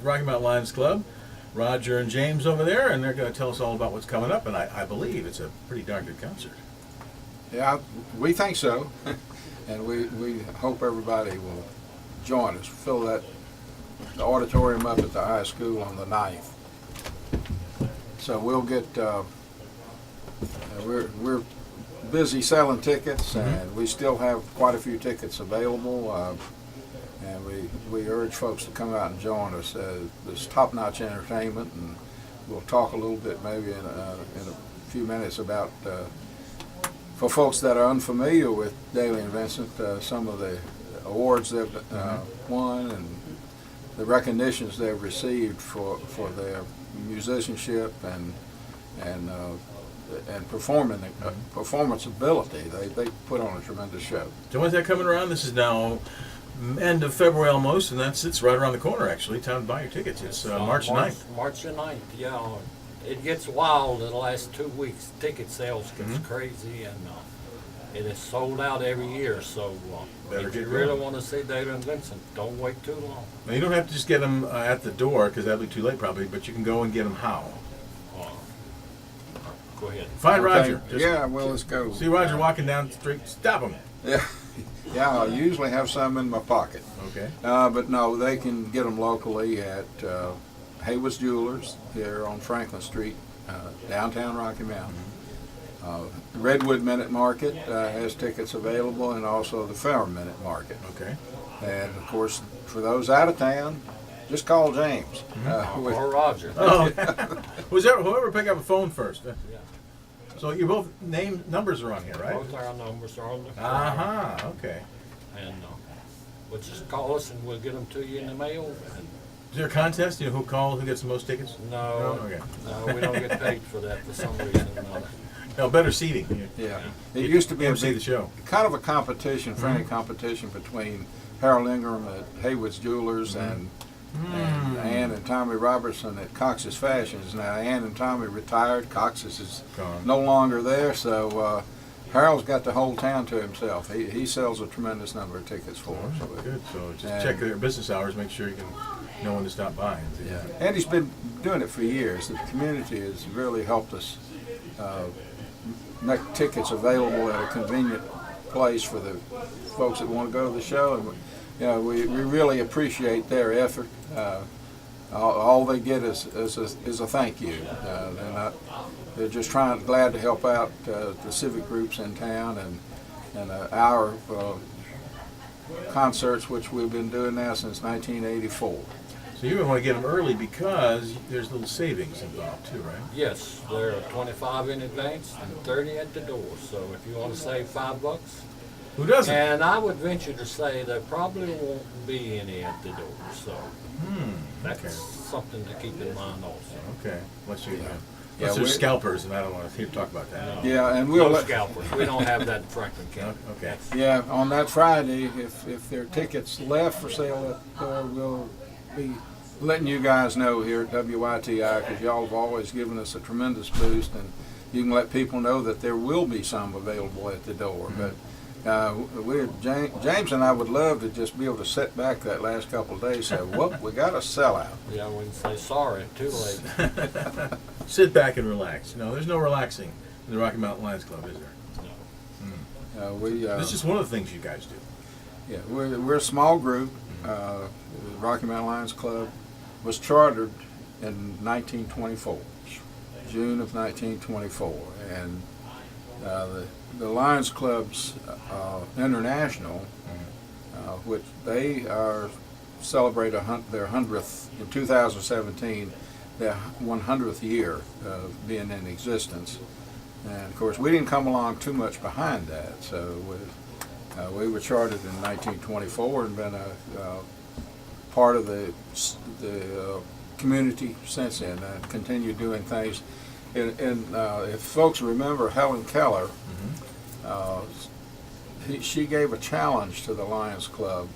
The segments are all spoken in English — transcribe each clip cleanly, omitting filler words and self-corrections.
Rocky Mountain Lions Club. Roger and James over there, and they're going to tell us all about what's coming up, and I believe it's a pretty darn good concert. Yeah, we think so, and we hope everybody will join us. Fill the auditorium up at the high school on the 9th. So we'll get, we're busy selling tickets, and we still have quite a few tickets available, and we urge folks to come out and join us. There's top-notch entertainment, and we'll talk a little bit maybe in a few minutes about, for folks that are unfamiliar with Dailey and Vincent, some of the awards they've won and the recognitions they've received for their musicianship and performance ability. They put on a tremendous show. So when's that coming around? This is now end of February almost, and it's right around the corner actually. Time to buy your tickets. It's March 9th. March the 9th, yeah. It gets wild in the last 2 weeks. Ticket sales gets crazy, and it is sold out every year. So if you really want to see Dailey and Vincent, don't wait too long. Now, you don't have to just get them at the door, because that'll be too late probably, but you can go and get them how? Go ahead. Find Okay. Roger. Yeah, well, let's go. See Roger walking down the street, stop him. Yeah, yeah. I usually have some in my pocket. Okay. But no, they can get them locally at Haywood's Jewelers here on Franklin Street, downtown Rocky Mountain. Redwood Minute Market has tickets available, and also the Fair Minute Market. Okay. And of course, for those out of town, just call James. Or Roger. Oh, whoever pick up a phone first. Yeah. So you both numbers are on here, right? Both our numbers are on the phone. Okay. And but just call us and we'll get them to you in the mail. And Is there a contest? You know, who gets the most tickets? no, Okay. no, we don't get paid for that for some reason. No, better seating. Yeah, it used to be a MC the big, show. kind of a competition, friendly competition between Harold Ingram at Haywood's Jewelers and Ann and Tommy Robertson at Cox's Fashions. Now Ann and Tommy retired. Cox's is Gone. no longer there, so Harold's got the whole town to himself. He sells a tremendous number of tickets for us. Good. So just check their business hours. Make sure you can know when to stop by. Yeah, and he's been doing it for years. The community has really helped us make tickets available at a convenient place for the folks that want to go to the show, and we really appreciate their effort. All they get is a thank you. They're just glad to help out the civic groups in town and our concerts, which we've been doing now since 1984. So you want to get them early because there's little savings involved too, right? Yes, they're 25 in advance and 30 at the door. So if you want to save $5, Who doesn't? and I would venture to say there probably won't be any at the door. So that's something to keep in mind also. Okay. Unless you, Yeah, unless there's scalpers, and I don't want to talk about that. Yeah, and we'll No let, scalpers. We don't have that in Franklin County. Okay. yeah, on that Friday, if there are tickets left for sale at the door, we'll be letting you guys know here at WYTI, because y'all have always given us a tremendous boost, and you can let people know that there will be some available at the door. But James and I would love to just be able to sit back that last couple of days and say, whoop, we got a sellout. Yeah, we can say sorry, too late. Sit back and relax. No, there's no relaxing in the Rocky Mountain Lions Club, is there? This is just one of the things you guys do. Yeah, we're a small group. The Rocky Mountain Lions Club was chartered in 1924, June of 1924, and the Lions Club's International, which they celebrate their 100th in 2017, their 100th year of being in existence. And of course, we didn't come along too much behind that, so we were chartered in 1924 and been a part of the community since then, and continue doing things. If folks remember Helen Keller, she gave a challenge to the Lions Club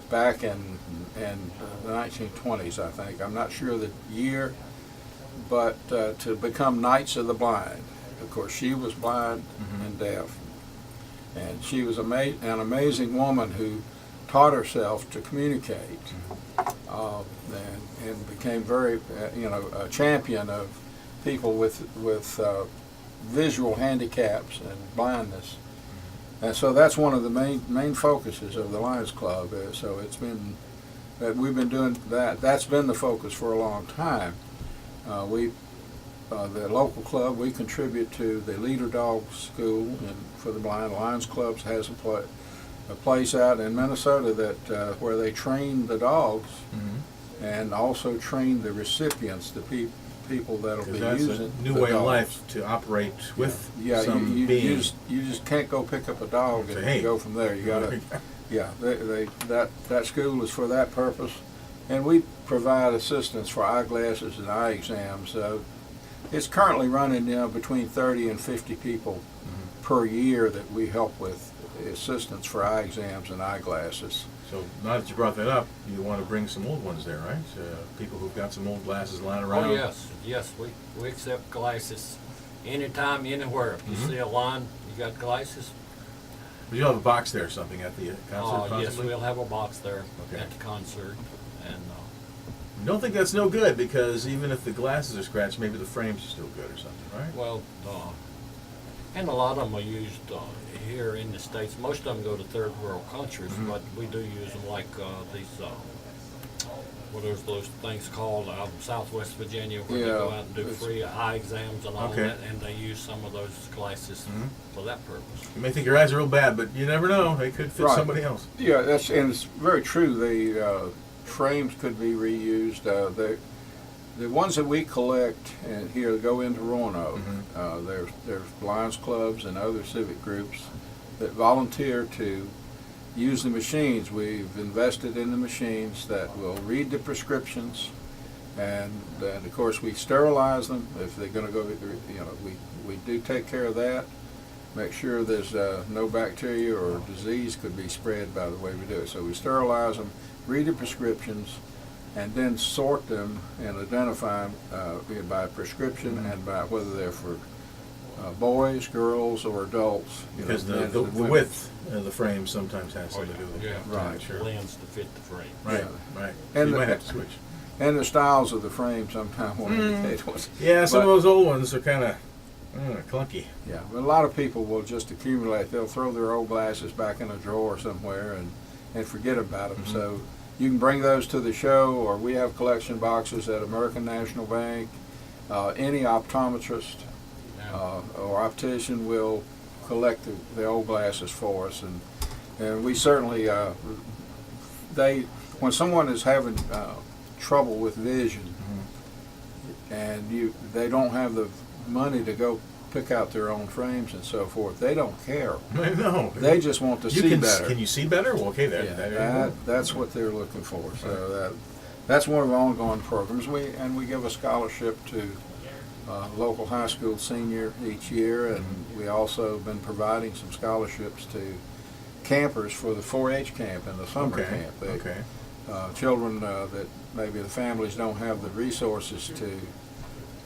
back in the 1920s, I think. I'm not sure the year, but to become Knights of the Blind. Of course, she was blind and deaf, and she was an amazing woman who taught herself to communicate, and became very, a champion of people with visual handicaps and blindness. And so that's one of the main focuses of the Lions Club. So it's been that we've been doing that. That's been the focus for a long time. The local club, we contribute to the Leader Dog School and for the blind. Lions Club has a place out in Minnesota that where they train the dogs and also train the recipients, the people that'll be that's using a new way of life to operate with some you being. you just can't go pick up a dog and go from there. You gotta, that school is for that purpose, and we provide assistance for eyeglasses and eye exams. It's currently running between 30 and 50 people per year that we help with assistance for eye exams and eyeglasses. So now that you brought that up, you want to bring some old ones there, right? People who've got some old glasses lying around. Oh yes, we accept glasses anytime, anywhere. If you see a line, you got glasses. But you'll have a box there or something at the concert, possibly? Yes, we'll have a box there at the concert. And I don't think that's no good, because even if the glasses are scratched, maybe the frames are still good or something, right? well, and a lot of them are used here in the States. Most of them go to third world countries, but we do use them like these, what are those things called out in Southwest Virginia, where they go out and do free eye exams and all that, and they use some of those glasses for that purpose. You may think your eyes are real bad, but you never know. They could fit somebody else. Yeah, and it's very true. The frames could be reused. The ones that we collect and here go into Roanoke. There's Lions clubs and other civic groups that volunteer to use the machines. We've invested in the machines that will read the prescriptions, and of course we sterilize them if they're going to go. We do take care of that. Make sure there's no bacteria or disease could be spread by the way we do it. So we sterilize them, read the prescriptions, and then sort them and identify them by prescription and by whether they're for boys, girls, or adults. Because the width of the frame sometimes has something to do with it. Right. Sure. Lens to fit the frame. Right, right. And you might have to switch. And the styles of the frame sometimes will indicate what's... Yeah, some of those old ones are kind of clunky. Yeah, but a lot of people will just accumulate. They'll throw their old glasses back in a drawer somewhere and forget about them. So you can bring those to the show, or we have collection boxes at American National Bank. Any optometrist or optician will collect the old glasses for us, and we certainly when someone is having trouble with vision and they don't have the money to go pick out their own frames and so forth, they don't care. No, they just want to see better. Can you see better? Well, okay, that's what they're looking for. So that's one of our ongoing programs. We give a scholarship to local high school senior each year, and we also have been providing some scholarships to campers for the 4-H camp and the summer camp. Children that maybe the families don't have the resources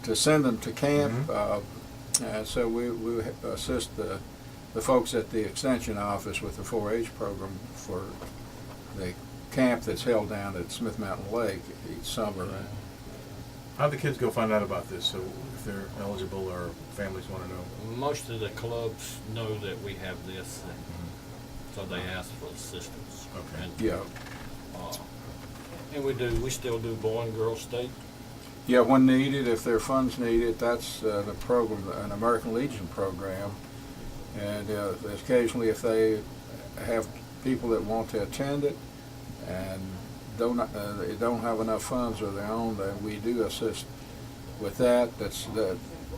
to send them to camp, and so we assist the folks at the extension office with the 4-H program for the camp that's held down at Smith Mountain Lake each summer. How do the kids go find out about this? So if they're eligible or families want to know? Most of the clubs know that we have this, so they ask for assistance. Okay. And we still do boy and girl state. Yeah, when needed, if their funds needed, that's the program, an American Legion program. And occasionally if they have people that want to attend it and don't have enough funds of their own, then we do assist with that.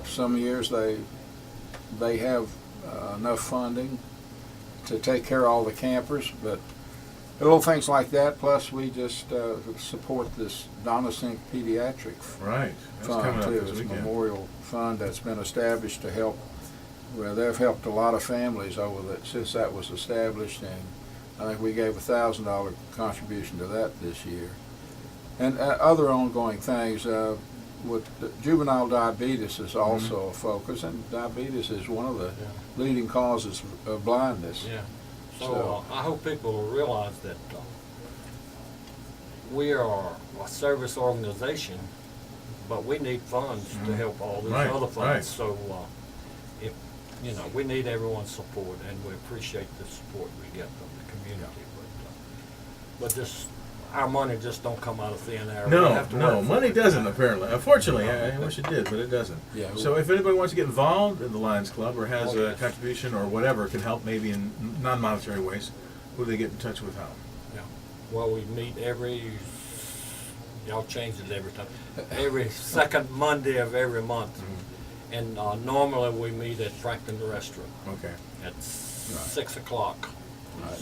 Some years they have enough funding to take care of all the campers, but little things like that. Plus, we just support this Donna Sink Pediatric Fund too. It's a memorial fund that's been established to help. Well, they've helped a lot of families since that was established, and I think we gave $1,000 contribution to that this year. And other ongoing things with juvenile diabetes is also a focus, and diabetes is one of the leading causes of blindness. So I hope people will realize that we are a service organization, but we need funds to help all these other funds. Right. So if we need everyone's support, and we appreciate the support we get from the community. But just our money just don't come out of thin air. We have to No, work for money it. doesn't apparently. Unfortunately, I wish it did, but it doesn't. Yeah. So if anybody wants to get involved in the Lions Club or has a yes. contribution or whatever can help maybe in non-monetary ways, who do they get in touch with how? Yeah. Well, we meet y'all change it every time, every second Monday of every month. And normally we meet at Franklin Restaurant Okay. at 6 o'clock.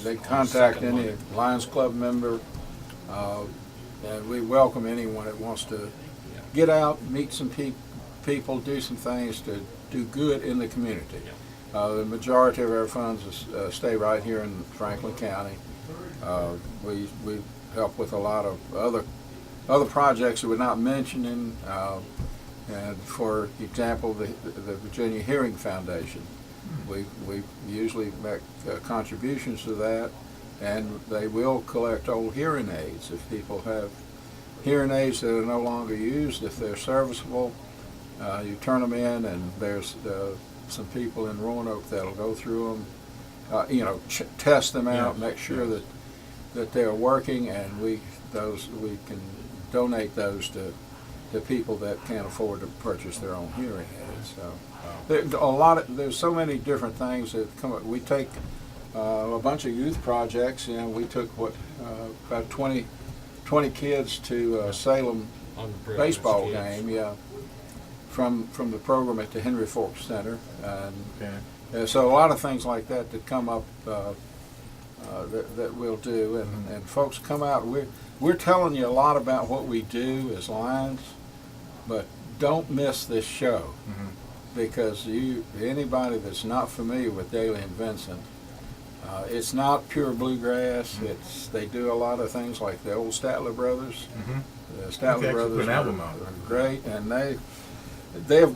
They contact second any Monday. Lions Club member, and we welcome anyone that wants to get out, meet some people, do some things to do good in the community. The majority of our funds stay right here in Franklin County. We help with a lot of other projects that we're not mentioning. And for example, the Virginia Hearing Foundation, we usually make contributions to that, and they will collect old hearing aids. If people have hearing aids that are no longer used, if they're serviceable, you turn them in, and there's some people in Roanoke that'll go through them, test them out, make sure that they're working, and we can donate those to people that can't afford to purchase their own hearing aids. So there's so many different things that come up. We take a bunch of youth projects, and we took about 20 kids to Salem On the Bridge baseball kids. game, from the program at the Henry Ford Center, Okay. and so a lot of things like that come up that we'll do, and folks come out. We're telling you a lot about what we do as Lions, but don't miss this show, because anybody that's not familiar with Dailey and Vincent, it's not pure bluegrass. They do a lot of things like the old Statler Brothers. The Statler Brothers put an album out. are great, and they're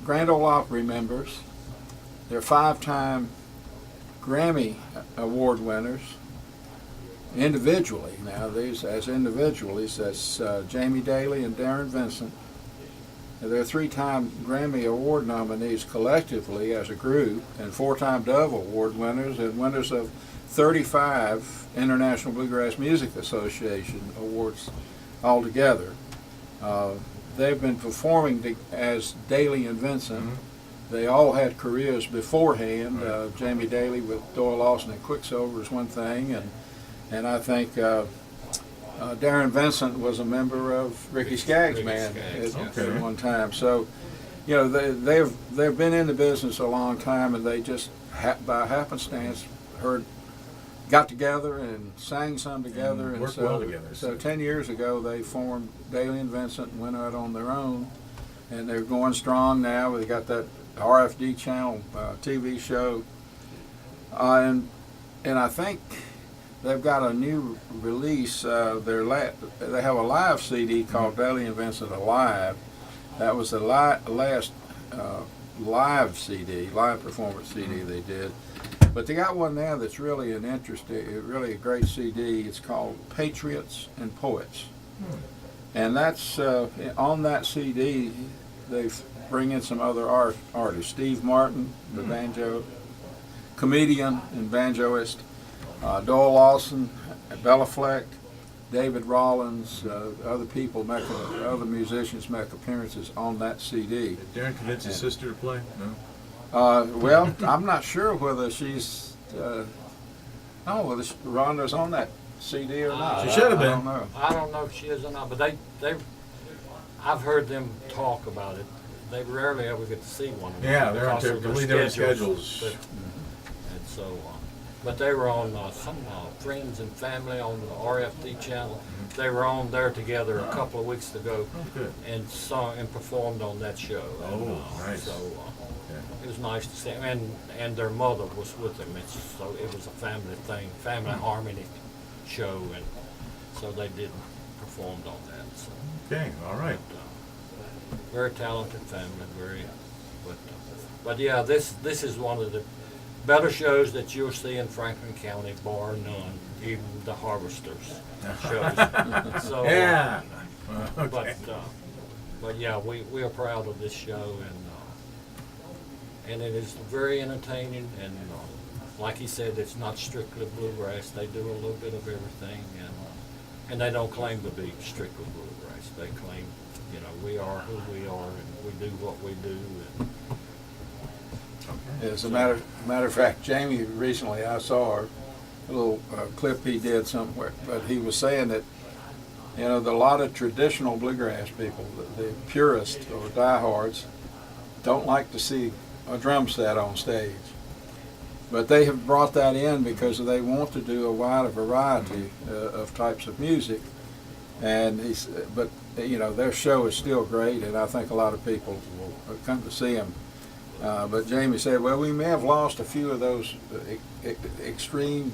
Grand Ole Opry members. They're 5-time Grammy Award winners individually. Now, these as individuals, that's Jamie Dailey and Darren Vincent. They're 3-time Grammy Award nominees collectively as a group, and 4-time Dove Award winners, and winners of 35 International Bluegrass Music Association awards altogether. They've been performing as Dailey and Vincent. They all had careers beforehand. Jamie Dailey with Doyle Lawson and Quicksilver is one thing, and I think Darren Vincent was a member of Ricky Skaggs' band at one time. So, they've been in the business a long time, and they just by happenstance got together and sang some together, and worked so well together. So 10 years ago, they formed Dailey and Vincent and went out on their own, and they're going strong now. They got that RFD channel TV show, and I think they've got a new release. They have a live CD called Dailey and Vincent Alive. That was the last live performance CD they did. But they got one now that's really really a great CD. It's called Patriots and Poets, and that's on that CD. They bring in some other artists. Steve Martin, the banjo comedian and banjoist. Doyle Lawson, Bella Fleck, David Rollins, other musicians make appearances on that CD. Did Darren convince his sister to play? No. Well, I'm not sure whether she's. Whether Rhonda's on that CD or not. She should have been. I don't know. I don't know if she is or not, but I've heard them talk about it. They rarely ever get to see one. Yeah, they're on because of their completely different schedules. And so, but they were on some Friends and Family on the RFD channel. They were on there together a couple of weeks ago, Good. and sung and performed on that show. Nice. So it was nice to see them, and their mother was with them. So it was a family thing, family harmony show, and so they did performed on that. So. Okay, all right. Very talented family, but yeah, this is one of the better shows that you'll see in Franklin County, bar none, even the Harvesters shows. So, Yeah. Okay. But yeah, we are proud of this show, and it is very entertaining, and like he said, it's not strictly bluegrass. They do a little bit of everything, and they don't claim to be strictly bluegrass. They claim, you know, we are who we are, and we do what we do. And As a matter of fact, Jamie recently, I saw a little clip he did somewhere, but he was saying that, you know, a lot of traditional bluegrass people, the purists or diehards, don't like to see a drum set on stage. But they have brought that in because they want to do a wider variety of types of music. And but you know, their show is still great, and I think a lot of people will come to see them. But Jamie said, well, we may have lost a few of those extreme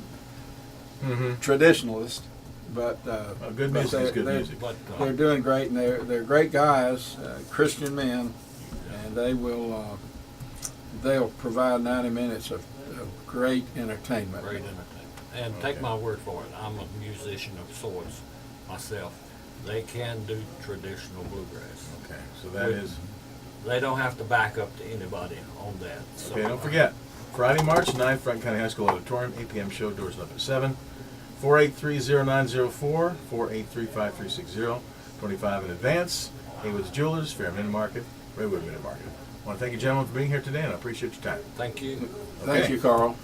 traditionalists, but good music is good music. They're doing great, and they're great guys, Christian men, and they'll provide 90 minutes of great entertainment. great entertainment. And take my word for it, I'm a musician of sorts myself. They can do traditional bluegrass. Okay, so that is. They don't have to back up to anybody on that. So, Okay, don't forget, Friday, March 9th, Franklin County High School Auditorium, 8 p.m. show, doors open at 7. 483-0904, 483-5360, 25 in advance. Haywood's Jewelers, Fair Minute Market, Raywood Minute Market. I want to thank you, gentlemen, for being here today, and I appreciate your time. thank you. Thank you, Carl.